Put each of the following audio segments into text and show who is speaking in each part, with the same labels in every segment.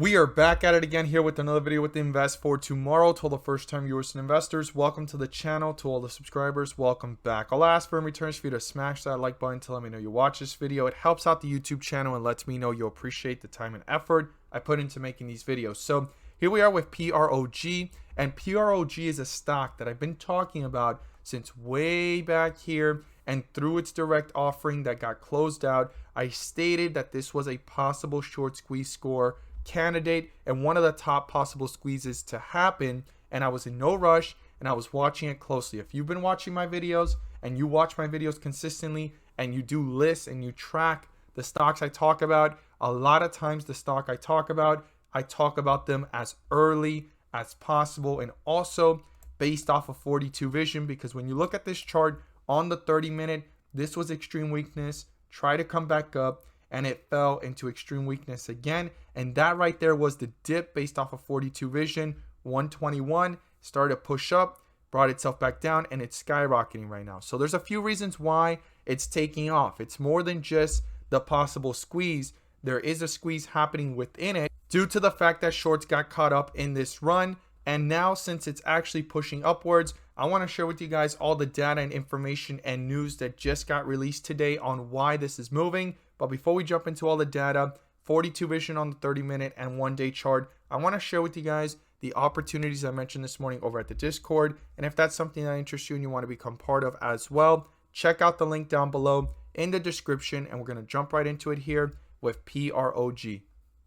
Speaker 1: We are back at it again here with another video with the Invest for Tomorrow. To all the first time viewers and investors, welcome to the channel. To all the subscribers, welcome back. I'll ask for in returns for you to smash that like button to let me know you watch this video. It helps out the YouTube channel and lets me know you appreciate the time and effort I put into making these videos. So here we are with Prog, and Prog is a stock that I've been talking about since way back here, and through its direct offering that got closed out, I stated that this was a possible short squeeze score candidate and one of the top possible squeezes to happen, and I was in no rush and I was watching it closely. If you've been watching my videos and you watch my videos consistently and you do lists and you track the stocks I talk about, a lot of times the stock I talk about them as early as possible and also based off of 42 vision, because when you look at this chart on the 30-minute, this was extreme weakness, try to come back up, and it fell into extreme weakness again. And that right there was the dip based off of 42 vision. 121 started to push up, brought itself back down, and it's skyrocketing right now. So there's a few reasons why it's taking off. It's more than just the possible squeeze. There is a squeeze happening within it due to the fact that shorts got caught up in this run. And now since it's actually pushing upwards, I want to share with you guys all the data and information and news that just got released today on why this is moving. But before we jump into all the data, 42 vision on the 30-minute and one-day chart, I want to share with you guys the opportunities I mentioned this morning over at the Discord. And if that's something that interests you and you want to become part of as well, check out the link down below in the description, and we're going to jump right into it here with Prog.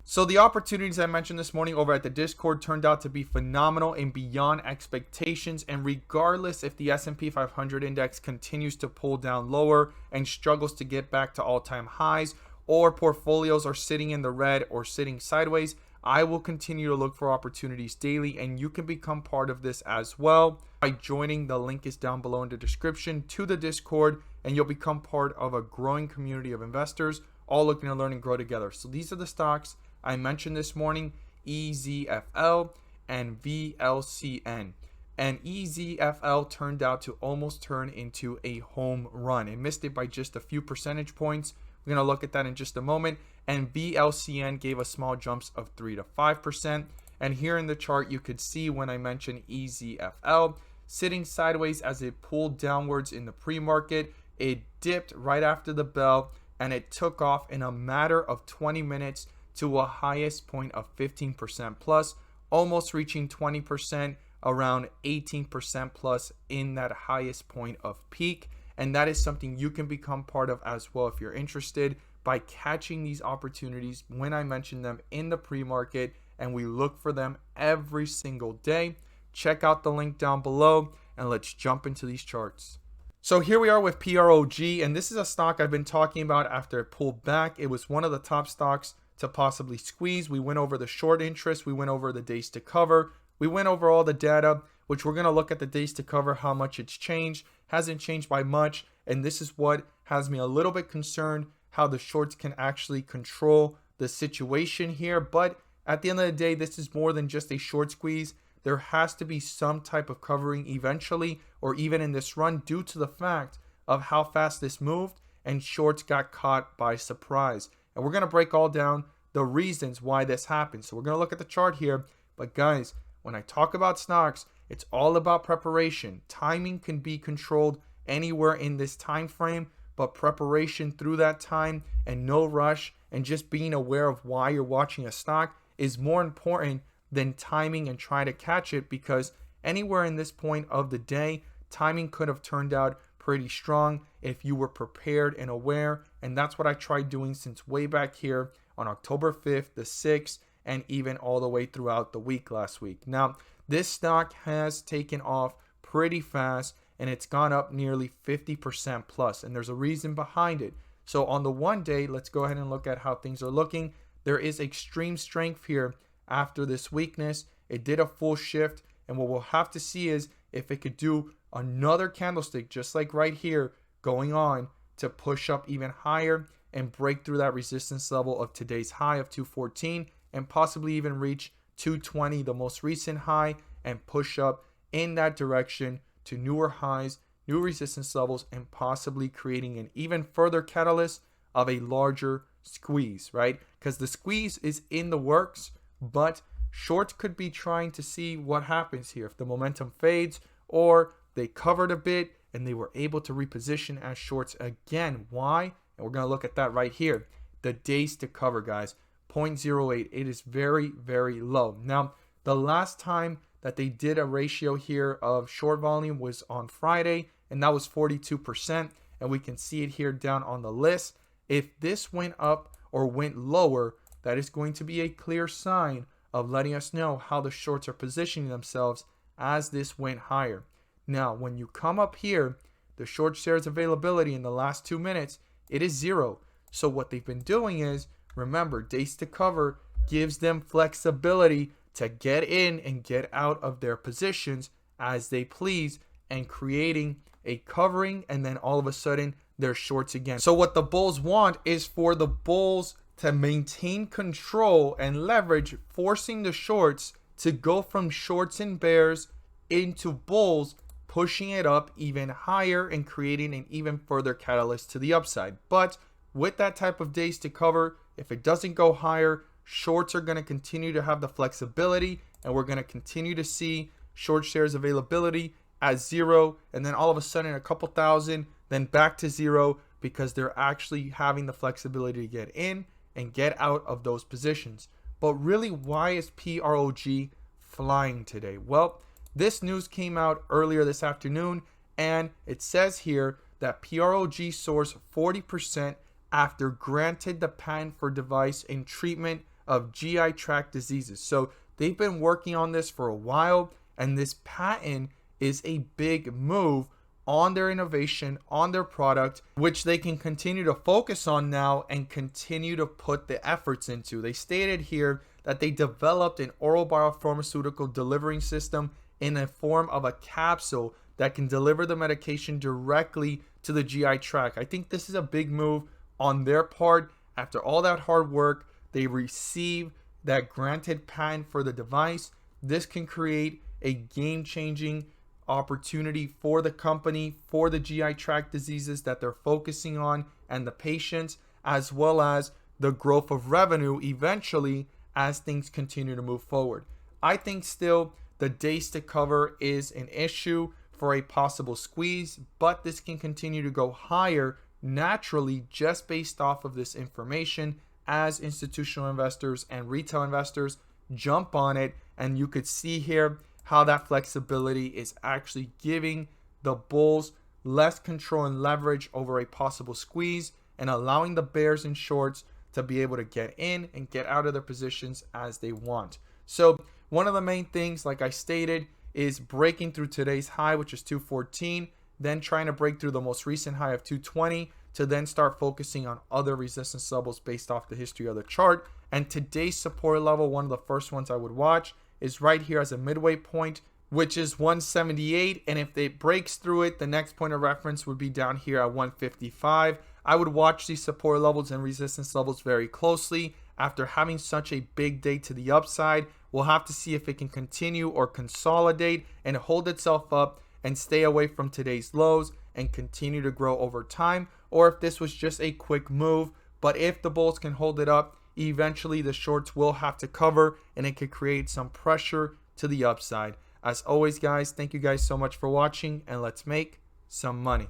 Speaker 1: So the opportunities I mentioned this morning over at the Discord turned out to be phenomenal and beyond expectations. And regardless if the S&P 500 index continues to pull down lower and struggles to get back to all-time highs, or portfolios are sitting in the red or sitting sideways, I will continue to look for opportunities daily, and you can become part of this as well by joining. The link is down below in the description to the Discord, and you'll become part of a growing community of investors all looking to learn and grow together. So these are the stocks I mentioned this morning: EZFL and VLCN. And EZFL turned out to almost turn into a home run. It missed it by just a few percentage points. We're going to look at that in just a moment. And VLCN gave us small jumps of 3 to 5%. And here in the chart, you could see when I mentioned EZFL sitting sideways as it pulled downwards in the pre-market. It dipped right after the bell, and it took off in a matter of 20 minutes to a highest point of 15% plus, almost reaching 20%, around 18% plus in that highest point of peak. And that is something you can become part of as well if you're interested, by catching these opportunities when I mention them in the pre-market, and we look for them every single day. Check out the link down below, and let's jump into these charts. So here we are with Prog, and this is a stock I've been talking about after it pulled back. It was one of the top stocks to possibly squeeze. We went over the short interest, we went over the days to cover, we went over all the data, which we're going to look at the days to cover, how much it's changed. Hasn't changed by much, and this is what has me a little bit concerned, how the shorts can actually control the situation here. But at the end of the day, this is more than just a short squeeze. There has to be some type of covering eventually, or even in this run, due to the fact of how fast this moved and shorts got caught by surprise. And we're going to break all down the reasons why this happened. So we're going to look at the chart here. But guys, when I talk about stocks, it's all about preparation. Timing can be controlled anywhere in this time frame, but preparation through that time and no rush and just being aware of why you're watching a stock is more important than timing and trying to catch it, because anywhere in this point of the day, timing could have turned out pretty strong if you were prepared and aware. And that's what I tried doing since way back here on October 5th, the 6th, and even all the way throughout the week last week. Now, this stock has taken off pretty fast, and it's gone up nearly 50% plus, and there's a reason behind it. So on the one day, let's go ahead and look at how things are looking. There is extreme strength here after this weakness. It did a full shift, and what we'll have to see is if it could do another candlestick just like right here going on to push up even higher and break through that resistance level of today's high of 214, and possibly even reach 220, the most recent high, and push up in that direction to newer highs, new resistance levels, and possibly creating an even further catalyst of a larger squeeze, right? Because the squeeze is in the works, but shorts could be trying to see what happens here. If the momentum fades or they covered a bit and they were able to reposition as shorts again. Why? And we're going to look at that right here. The days to cover, guys, 0.08. It is very, very low. Now, the last time that they did a ratio here of short volume was on Friday, and that was 42%. And we can see it here down on the list. If this went up or went lower, that is going to be a clear sign of letting us know how the shorts are positioning themselves as this went higher. Now, when you come up here, the short shares availability in the last 2 minutes, it is 0. So what they've been doing is, remember, days to cover gives them flexibility to get in and get out of their positions as they please, and creating a covering, and then all of a sudden they're shorts again. So what the bulls want is for the bulls to maintain control and leverage, forcing the shorts to go from shorts and bears into bulls, pushing it up even higher and creating an even further catalyst to the upside. But with that type of days to cover, if it doesn't go higher, shorts are going to continue to have the flexibility, and we're going to continue to see short shares availability at 0, and then all of a sudden a couple thousand, then back to 0, because they're actually having the flexibility to get in and get out of those positions. But really, why is PROG flying today? Well, this news came out earlier this afternoon, and it says here that PROG soars 40% after granted the patent for device in treatment of GI tract diseases. So they've been working on this for a while, and this patent is a big move on their innovation, on their product, which they can continue to focus on now and continue to put the efforts into. They stated here that they developed an oral biopharmaceutical delivery system in the form of a capsule that can deliver the medication directly to the GI tract. I think this is a big move on their part. After all that hard work, they receive that granted patent for the device. This can create a game-changing opportunity for the company, for the GI tract diseases that they're focusing on and the patients, as well as the growth of revenue eventually as things continue to move forward. I think still the days to cover is an issue for a possible squeeze, but this can continue to go higher naturally just based off of this information as institutional investors and retail investors jump on it. And you could see here how that flexibility is actually giving the bulls less control and leverage over a possible squeeze, and allowing the bears and shorts to be able to get in and get out of their positions as they want. So one of the main things, like I stated, is breaking through today's high, which is 214, then trying to break through the most recent high of 220 to then start focusing on other resistance levels based off the history of the chart. And today's support level, one of the first ones I would watch, is right here as a midway point, which is 178. And if it breaks through it, the next point of reference would be down here at 155. I would watch these support levels and resistance levels very closely. After having such a big day to the upside, we'll have to see if it can continue or consolidate and hold itself up and stay away from today's lows and continue to grow over time, or if this was just a quick move. But if the bulls can hold it up, eventually the shorts will have to cover, and it could create some pressure to the upside. As always, guys, thank you guys so much for watching, and let's make some money.